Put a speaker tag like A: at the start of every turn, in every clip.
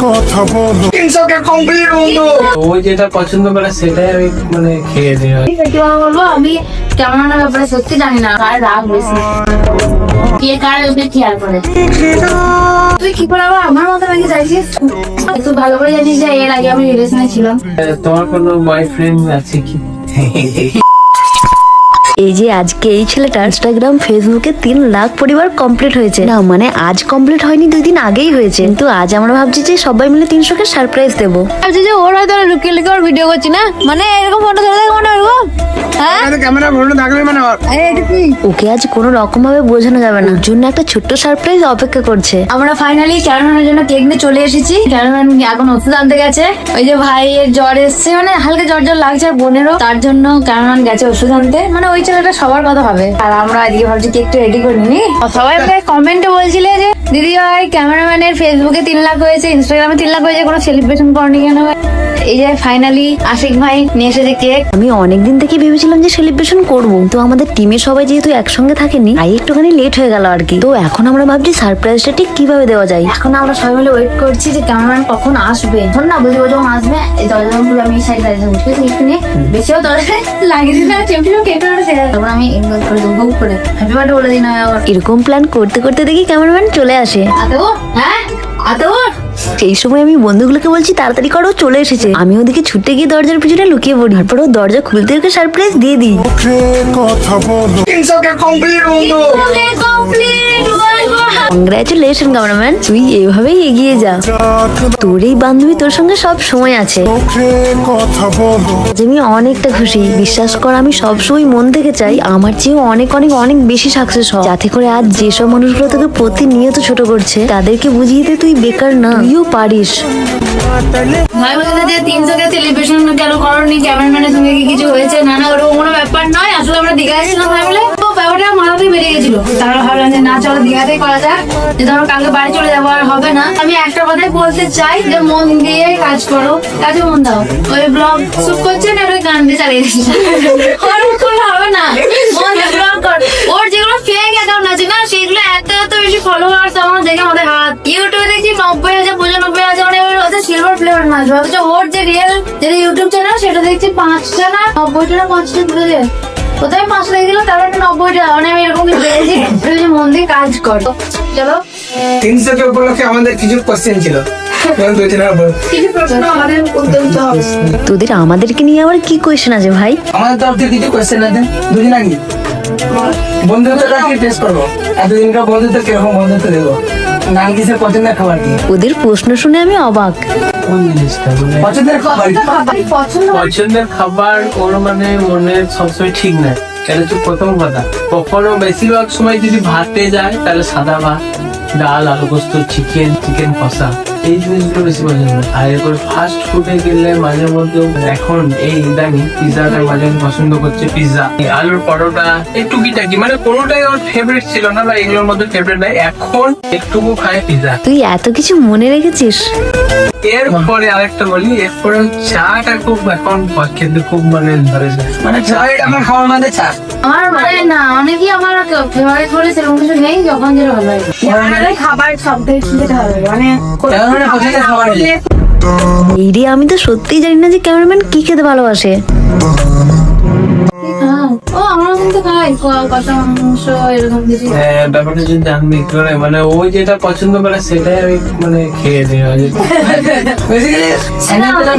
A: কথা বলো
B: 300 কমপ্লিট বন্ধু।
C: ও যেটা পছন্দ করে সেটাই আমি মানে খেয়ে দিই।
D: সত্যি কথা বলবো, আমি ক্যামেরার ব্যাপারে সত্যি জানি না কার রাগ বেশি, কে কার ওকে খেয়াল করে। তুই কি করে আবার আমার মতো নাকি চাইছিস? তুই ভালো করে জানিস যে এর আগে আমি রিলেশনে ছিলাম।
C: তোমার কোনো বয়ফ্রেন্ড আছে কি?
E: এই যে আজকে এই ছেলেটার ইনস্টাগ্রাম ফেসবুকে 3 লাখ পরিবার কমপ্লিট হয়েছে না, মানে আজ কমপ্লিট হয়নি, 2 দিন আগেই হয়েছে। কিন্তু আজ আমরা ভাবছি যে সবাই মিলে 300কে সারপ্রাইজ দেবো।
D: ভাবছি যে ওর হয়তো লুকিয়ে লুকিয়ে ওর ভিডিও করছি না, মানে এরকম ফটো ধরে দেখো মানে ওরকম। হ্যাঁ
B: ক্যামেরা ফটো থাকবে মানে
E: ওকে আজ কোনো রকম ভাবে বোঝানো যাবে না, ওর জন্য একটা ছোট্ট সারপ্রাইজ অপেক্ষা করছে।
D: আমরা ফাইনালি ক্যামেরাম্যানের জন্য কেক নিয়ে চলে এসেছি। ক্যামেরাম্যান এখন ওষুধ আনতে গেছে। ওই যে ভাইয়ের জ্বর এসছে, মানে হালকা জ্বর জ্বর লাগছে, আর বোনেরও, তার জন্য ক্যামেরাম্যান গেছে ওষুধ আনতে। মানে ওই ছেলেটা সবার কথা ভাবে। আর আমরা এদিকে ভাবছি কেকটা রেডি করে নি। সবাই কমেন্টে বলছিলে যে দিদি ভাই ক্যামেরাম্যানের ফেসবুকে 3 লাখ হয়েছে, ইনস্টাগ্রামে 3 লাখ হয়েছে, কোনো সেলিব্রেশন করনি কেন? এই যে ফাইনালি আশিক ভাই নিয়ে এসেছে কেক।
E: আমি অনেকদিন থেকে ভেবেছিলাম যে সেলিব্রেশন করবো, তো আমাদের টিমের সবাই যেহেতু একসঙ্গে থাকেনি, তাই একটুখানি লেট হয়ে গেল আর কি। তো এখন আমরা ভাবছি সারপ্রাইজটা ঠিক কিভাবে দেওয়া যায়।
D: এখন আমরা সবাই মিলে ওয়েট করছি যে ক্যামেরাম্যান কখন আসবে। ধর না বুঝবো যখন আসবে, এই দরজা খুলে আমি এই সাইড দাঁড়িয়ে উঠে একটু নিয়ে বেশিও দরজায় লাগিয়ে দিন না, চেমটিও কেটে উঠেছে। তারপর আমি ইনভাইট করে দেবো করে হ্যাপি বার্থডে বলে দিই না। আবার
E: এরকম প্ল্যান করতে করতে দেখি ক্যামেরাম্যান চলে আসে।
D: আতেও হ্যাঁ আতেও
E: সেই সময় আমি বন্ধুগুলোকে বলছি তাড়াতাড়ি করো, চলে এসেছে। আমি ওদিকে ছুটে গিয়ে দরজার পিছনে লুকিয়ে পড়ি, তারপর ও দরজা খুলতে ওকে সারপ্রাইজ দিয়ে দিই।
A: কথা বলো
B: 300 কমপ্লিট বন্ধু।
E: কংগ্রাচুলেশন ক্যামেরাম্যান, তুই এভাবেই এগিয়ে যা। তোর এই বান্ধবী তোর সঙ্গে সব সময় আছে।
A: কথা বলো
E: আজ আমি অনেকটা খুশি, বিশ্বাস কর আমি সবসময় মন থেকে চাই আমার চেয়েও অনেক অনেক অনেক বেশি সাকসেস হয়, যাতে করে আজ যেসব মানুষগুলো তোকে প্রতিনিয়ত ছোট করছে তাদেরকে বুঝিয়ে দে তুই বেকার না, তুইও পারিস।
D: ভাই বলতে যে 300কে সেলিব্রেশন কেন করনি, ক্যামেরাম্যানের সঙ্গে কি কিছু হয়েছে? না না ওরকম কোনো ব্যাপার নয়। আসলে আমরা দীঘায় ছিলাম ভাই বলে তো ব্যাপারটা মাথাতেই বেরিয়ে গেছিল। তারপর ভাবলাম যে না চলো দীঘাতেই করা যাক, যে ধরো কালকে বাড়ি চলে যাবো আর হবে না। আমি একটা কথাই বলতে চাই যে মন দিয়ে কাজ করো, কাজে মন দাও। ওই ব্লগ শুট করছে না, ওই গান দিয়ে চালিয়ে দিচ্ছে, হবে না। মন দিয়ে ব্লগ কর। ওর যেগুলো ফেক অ্যাকাউন্ট আছে না, সেগুলো এত এত বেশি ফলোয়ার্স আমার দেখে আমাদের হাত। ইউটিউবে দেখছি 90,000 95,000, মানে ওদের সিলভার প্লেয়ার মাছ। অথচ ওর যে রিয়েল যেটা ইউটিউব চ্যানেল সেটা দেখছি 5টা না 90টা না 5টা ঘুরে কোথায় 5 লেগে গেল, তারপর 90টা। মানে আমি এরকম দেখেছি মন দিয়ে কাজ করো। চলো
B: 300 উপলক্ষে আমাদের কিছু কোশ্চেন ছিল।
D: কিছু প্রশ্ন আমাদের উত্তর দিতে হবে।
E: তোদের আমাদেরকে নিয়ে আবার কি কোয়েশ্চেন আছে ভাই?
B: আমাদের তরফ থেকে কিছু কোশ্চেন আছে। দুদিন আগে বন্ধুত্বটা কি টেস্ট করবো, এতদিনকার বন্ধুত্ব কিরকম বন্ধুত্ব দেবো, নার্গিসের পছন্দের খাবার কি?
E: ওদের প্রশ্ন শুনে আমি অবাক।
C: কোন জিনিসটা মানে
B: পছন্দের খাবার
C: পছন্দের খাবার ওর মানে মনে সবসময় ঠিক না, এটা হচ্ছে প্রথম কথা। কখনো বেশিরভাগ সময় যদি ভাতে যায় তাহলে সাদা ভাত, ডাল, আলু পোস্ত, চিকেন কষা, এই জিনিসগুলো বেশি পছন্দ। আর এরপর ফাস্ট ফুডে গেলে মাঝে মধ্যে এখন এই ইদানিং পিৎজাটা মাঝে মধ্যে পছন্দ করছে। পিৎজা, আলুর পরোটা, এই টুকিটাকি, মানে কোনোটাই ওর ফেভারিট ছিল না বা এগুলোর মধ্যে ফেভারিট নাই, এখন একটুকু খায় পিৎজা।
E: তুই এত কিছু মনে রেখেছিস।
C: এরপরে আরেকটা বলি, এরপরে চাটা খুব এখন খেতে খুব মানে ধরেছে,
B: মানে আমার খাওয়ার মধ্যে চা।
D: আমার মানে না অনেকেই আমার ফেভারিট বলে সেরকম কিছু নেই, যখন যেটা ভালো লাগে খাবার সব থেকে যেটা হবে মানে
B: পছন্দের খাবার
E: এই রে, আমি তো সত্যিই জানি না যে ক্যামেরাম্যান কি খেতে ভালোবাসে।
D: ও আমরা কিন্তু খাই কষা মাংস এরকম কিছু।
C: ব্যাপারটা যদি জানবি করে, মানে ও যেটা পছন্দ করে সেটাই আমি মানে খেয়ে দিই।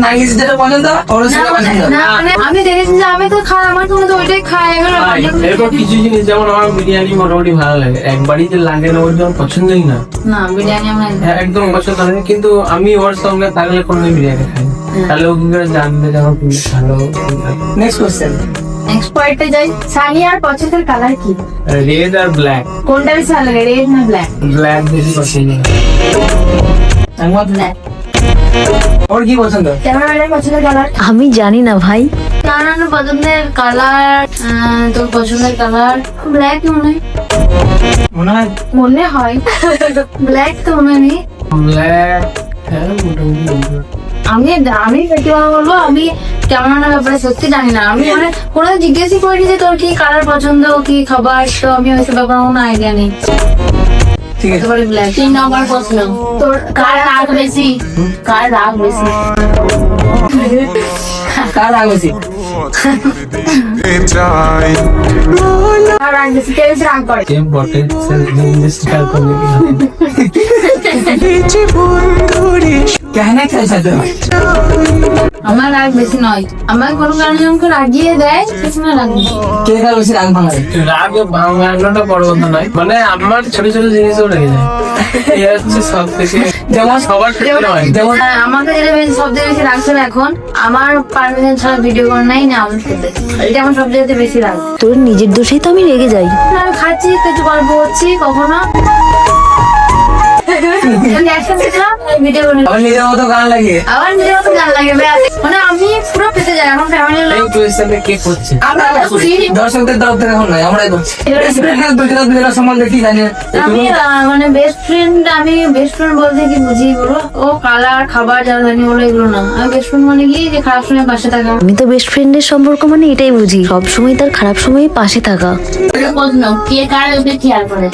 B: নার্গিস যেটা পছন্দ ওর সেটা পছন্দ।
D: না মানে আমি দেখেছি যে আমি তো খাই, আমার তো ওইটাই খাই।
C: এরপর কিছু জিনিস যেমন আমার বিরিয়ানি মোটামুটি ভালো লাগে, একবারই যে লাগে না ওর যেমন পছন্দই না।
D: না বিরিয়ানি আমার
C: একদম পছন্দ হয় না, কিন্তু আমি ওর সঙ্গে থাকলে কোনোদিন বিরিয়ানি খাই না। তাহলে ও কি করে জানবে যে আমার খুবই ভালো?
B: Next question.
D: নেক্সট পয়েন্টে যাই। সানিয়ার পছন্দের কালার কি?
C: রেড আর ব্ল্যাক।
D: কোনটা বেশি ভালো লাগে, রেড না ব্ল্যাক?
C: ব্ল্যাক বেশি পছন্দ।
D: ব্ল্যাক।
B: ওর কি পছন্দ?
D: ক্যামেরাম্যানের পছন্দের কালার
E: আমি জানি না ভাই।
D: নানার পছন্দের কালার, তোর পছন্দের কালার ব্ল্যাক
B: মনে হয়
D: মনে হয় ব্ল্যাক তো মনে নেই।
C: ব্ল্যাক, হ্যাঁ মোটামুটি।
D: আমি সত্যি কথা বলবো, আমি ক্যামেরার ব্যাপারে সত্যি জানি না। আমি মানে কোনো জিজ্ঞেসই করিনি যে তোর কি কালার পছন্দ, কি খাবার, তো আমি ওইসব ব্যাপারে কোনো আইডিয়া নেই।
B: ঠিক আছে।
D: তারপরে ব্ল্যাক।
F: 3 নম্বর প্রশ্ন, তোর কার রাগ বেশি? কার রাগ বেশি?
B: কার রাগ বেশি?
A: চাই
F: কার রাগ বেশি? কে বেশি রাগ করে?
C: যে বটে সে নিজে স্বীকার করবে কি না?
B: कहना क्या चाहते हो?
D: আমার রাগ বেশি নয়, আমার কোনো কারণে আমাকে রাগিয়ে দেয় সেখানে রাগ বেশি।
B: কে কার বেশি রাগ ভাঙায়?
C: রাগ ভাঙানোটা বড় কথা নয়, মানে আমার ছোট ছোট জিনিসও রেগে যায়। এই হচ্ছে সব থেকে, যেমন সবার ক্ষেত্রে হয়।
B: যেমন
D: আমাকে যেটা বেশি সবচেয়ে বেশি রাগ ছিল এখন, আমার পারমিশন ছাড়া ভিডিও করে নাই না আপলোড করতে, এটা আমার সবচেয়ে বেশি রাগ।
E: তোর নিজের দোষেই তো আমি রেগে যাই।
D: আমি খাচ্ছি, কিছু গল্প করছি, কখনো অ্যাকশন দিলাম ভিডিও করে
B: আবার নিজের মতো গান লাগিয়ে
D: আবার নিজের মতো গান লাগে ব্যাস। মানে আমি পুরো পেতে যাই এখন ফ্যামিলির
C: এই
D: লোক।
C: কোয়েশ্চেনটা কে করছে?
B: আমরা করছি, দর্শকদের তরফ থেকে এখন নয়, আমরাই করছি। দুজনের সম্বন্ধে কি জানি?
D: আমি মানে বেস্ট ফ্রেন্ড, আমি বেস্ট ফ্রেন্ড বলতে কি বুঝি বলো? ও কালার খাবার যারা জানি বলো এগুলো না। আমি বেস্ট ফ্রেন্ড মানে কি, যে খারাপ সময় পাশে থাকা।
E: আমি তো বেস্ট ফ্রেন্ডের সম্পর্ক মানে এটাই বুঝি, সব সময় তার খারাপ সময়ে পাশে থাকা।
F: প্রশ্ন, কে কার ওকে খেয়াল করে?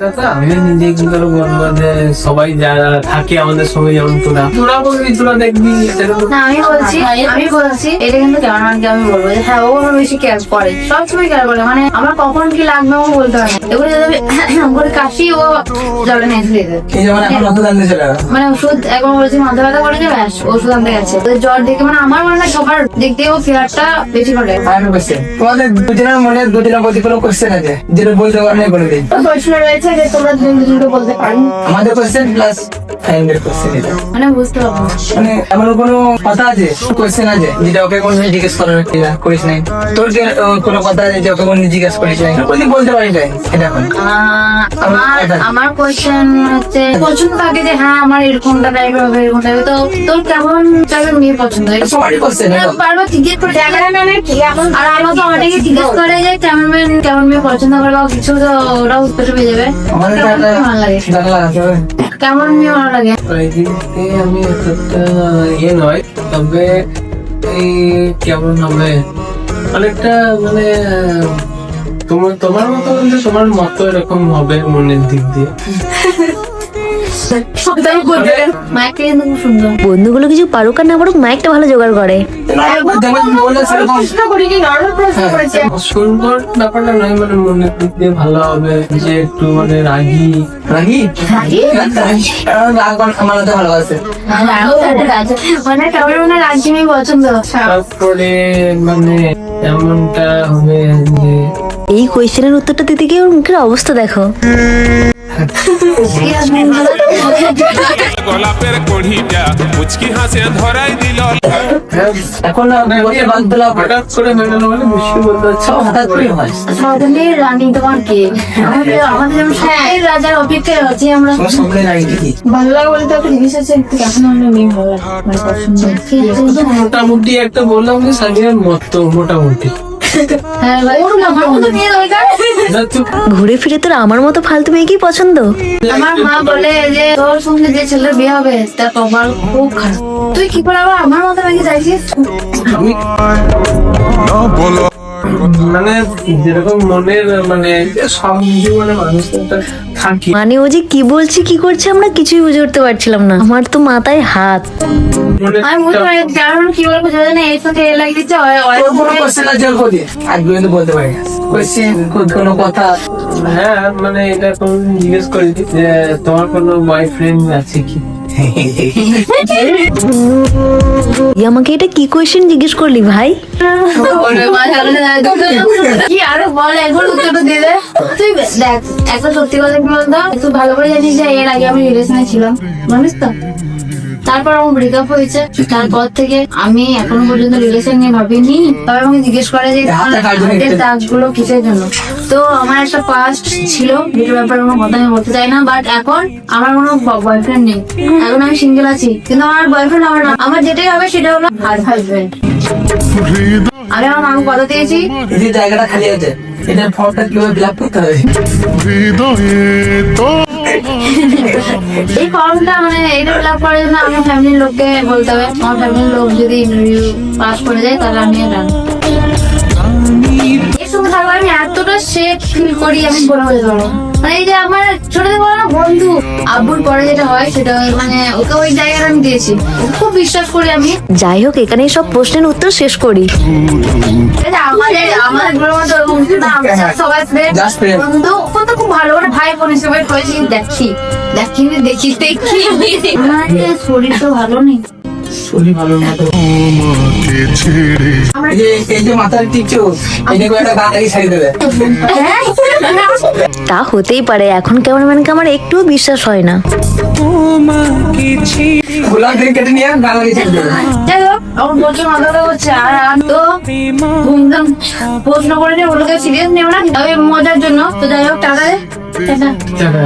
C: দাদা, আমি নিজে কি করে বলবো যে সবাই যারা থাকে আমাদের সঙ্গে, যেমন তোরা বলবি, তোরা দেখবি সেরকম।
D: না আমি বলছি এটা কিন্তু ক্যামেরাম্যানকে আমি বলবো যে হ্যাঁ ও আমার বেশি কেয়ার করে, সবসময় কেয়ার করে। মানে আমার কখন কি লাগবে ও বলতে পারে না। এগুলো যদি করে কাশি ও জলে নিয়ে ফেলে দেবে।
B: এই যেমন এখন নতুন জানতে চলে গেল।
D: মানে ওষুধ একবার বলেছি মাথা ব্যথা করে যে ব্যাস ওষুধ আনতে গেছে। তো জ্বর দেখে মানে আমার মনে হয় সবার দিক দিয়ে ও কেয়ারটা বেশি করে।
B: আমি কোশ্চেন, তোমাদের দুজনের মনে দুজনের প্রতি কোনো কোশ্চেন আছে যেটা বলতে পারলে বলে দিই।
D: প্রশ্ন রয়েছে যে তোমরা দুটো বলতে পারো,
B: আমাদের কোশ্চেন প্লাস ফ্যামিলির কোশ্চেন এটা।
D: মানে বুঝতে পারবো না।
B: মানে এমন কোনো কথা আছে, কোশ্চেন আছে যেটা ওকে কোনো জিজ্ঞেস করিস নাই? তোর কি কোনো কথা আছে যে ওকে কোনো জিজ্ঞেস করিস নাই? বলতে বলতে পারিস নাই এটা এখন?
D: আমার কোয়েশ্চেন হচ্ছে পছন্দ থাকে যে হ্যাঁ আমার এরকমটা টাইপের হবে, এরকম টাইপের। তো তোর কেমন টাইপের মেয়ে পছন্দ?
B: সবারই কোশ্চেন এটা।
D: বারবার জিজ্ঞেস করে ক্যামেরাম্যানের কেমন, আর আমরা তো আমাদেরকে জিজ্ঞেস করে যে ক্যামেরাম্যান কেমন মেয়ে পছন্দ করে বা কিছু, তো ওরা উত্তর পেয়ে যাবে।
B: আমাদের
D: কেমন মেয়ে ভালো লাগে?
B: জানা লাগাতে হবে।
D: কেমন মেয়ে ভালো লাগে?
C: এই দিকে আমি এতটা ইয়ে নয়, তবে এই কেমন হবে অনেকটা মানে তোমার মতো বলতে তোমার মতো এরকম হবে মনের দিক দিয়ে।
D: মাইকটা কিন্তু খুব সুন্দর।
E: বন্ধুগুলো কিছু পারুক আর না পারুক, মাইকটা ভালো জোগাড় করে।
B: যেমন বললে সেরকম
C: সুন্দর ব্যাপারটা নয়, মানে মনের দিক দিয়ে ভালো হবে, যে একটু মানে রাগী।
B: রাগি রাগ মানাতে ভালোবাসে।
D: মানে কেমন মানে রাজ্যে মেয়ে পছন্দ।
C: তারপরে মানে এমনটা হবে যে
E: এই কোয়েশ্চেনের উত্তরটা দিতে গিয়ে ওর মুখের অবস্থা দেখো।
G: গোলাপের কড়িটা মুচকি হাসে ধরাই দিল।
B: এখন না বলতে বাধ্য না,
C: হঠাৎ করে হয়ে গেল মানে মুশকিল বলতে হচ্ছে।
B: সব হঠাৎ করে হয়।
D: স্বপ্নের রানী তোমার কে? আমাদের যেমন স্বপ্নের রাজার অপেক্ষায় আছি আমরা।
B: তোমার স্বপ্নের রাগি কি?
D: ভালো লাগে বলতে একটা জিনিস আছে, কেমন আমরা মেয়ে ভালো লাগে মানে পছন্দ।
C: তো মোটামুটি একটা বললাম যে সাজিয়ার মতো মোটামুটি।
D: হ্যাঁ ভাই, আমার মতো মেয়ে দরকার।
E: ঘুরে ফিরে তোর আমার মতো ফালতু মেয়েকেই পছন্দ।
D: আমার মা বলে যে তোর সঙ্গে যে ছেলের বিয়ে হবে তার কপাল খুব খারাপ। তুই কি করে আবার আমার মতো মেয়েকে চাইছিস?
C: আমি
A: বলো
C: মানে যেরকম মনের মানে সব জীবনে মানুষের একটা থাকি।
E: মানে ও যে কি বলছে কি করছে আমরা কিছুই বুঝে উঠতে পারছিলাম না। আমার তো মাথায় হাত।
C: মনের
D: আমি বুঝতে পারি কারণ কি বলবো জানি না, এর সাথে এ লাগিয়ে দিচ্ছে
B: তোর কোনো কোশ্চেন আছে ওর প্রতি? আজ পর্যন্ত বলতে পারি না। কোশ্চেন কোনো কথা?
C: হ্যাঁ, মানে এটা কোনদিন জিজ্ঞেস করি যে তোমার কোনো বয়ফ্রেন্ড আছে কি?
E: তুই আমাকে এটা কি কোয়েশ্চেন জিজ্ঞেস করলি ভাই?
D: কি আরো বল, এখন উত্তরটা দিয়ে দে। তুই দেখ একটা সত্যি কথা কি বলতো, তুই ভালো করে জানিস যে এর আগে আমি রিলেশনে ছিলাম, জানিস তো? তারপর আমার ব্রেকআপ হয়েছে, তারপর থেকে আমি এখনো পর্যন্ত রিলেশন নিয়ে ভাবিনি। তবে আমাকে জিজ্ঞেস করে যে হাতের দাগগুলো কিসের জন্য। তো আমার একটা পাস্ট ছিল, যেটার ব্যাপারে কোনো কথা আমি বলতে চাই না, বাট এখন আমার কোনো বয়ফ্রেন্ড নেই, এখন আমি সিঙ্গেল আছি। কিন্তু আমার বয়ফ্রেন্ড আমার না, আমার যেটাই হবে সেটা হলো হাজবেন্ড। আমি আমার মাকে কথা দিয়েছি।
B: এই যে জায়গাটা খালি আছে, এটার ফর্মটা কিভাবে ফিল আপ করতে হবে?
A: হৃদয়ে তো
D: এই ফর্মটা মানে এটা ফিল আপ করার জন্য আমার ফ্যামিলির লোককে বলতে হবে। আমার ফ্যামিলির লোক যদি ইন্টারভিউ পাস করে যায় তাহলে আমি এটা এর সঙ্গে থাকলে আমি এতটা সেফ ফিল করি আমি বলে বলতে পারবো না। মানে এই যে আমার ছোট থেকে বড় না বন্ধু আব্বুর পরে যেটা হয় সেটা মানে ওকে ওই জায়গাটা আমি দিয়েছি, ওকে খুব বিশ্বাস করি আমি।
E: যাই হোক, এখানে সব প্রশ্নের উত্তর শেষ করি।
D: এই যে আমাদের গ্রুপের মধ্যে বন্ধু না, আমরা সবাই
B: Just friend.
D: বন্ধু ও তো খুব ভালো, ওরা ভাই বোন হিসেবে করেছি। দেখি আমার শরীর তো ভালো নেই।
B: শরীর ভালো না তো
A: তোমাকে ছেড়ে
B: এই যে মাথার টিকছো এটা করে একটা গান লাগিয়ে ছাড়িয়ে দেবে।
D: হ্যাঁ?
E: তা হতেই পারে, এখন ক্যামেরাম্যানকে আমার একটুও বিশ্বাস হয় না।
B: গোলাপ থেকে কেটে নিয়ে গান লাগিয়ে ছাড়িয়ে দেবে।
D: যাই হোক, আমার প্রচুর মাথা ব্যথা করছে আর আমি তো ঘুমধাম প্রশ্ন করে নিয়ে ওগুলোকে সিরিয়াস নেব না, তবে মজার জন্য। তো যাই হোক, টাটা দে। টাটা।
B: টাটা।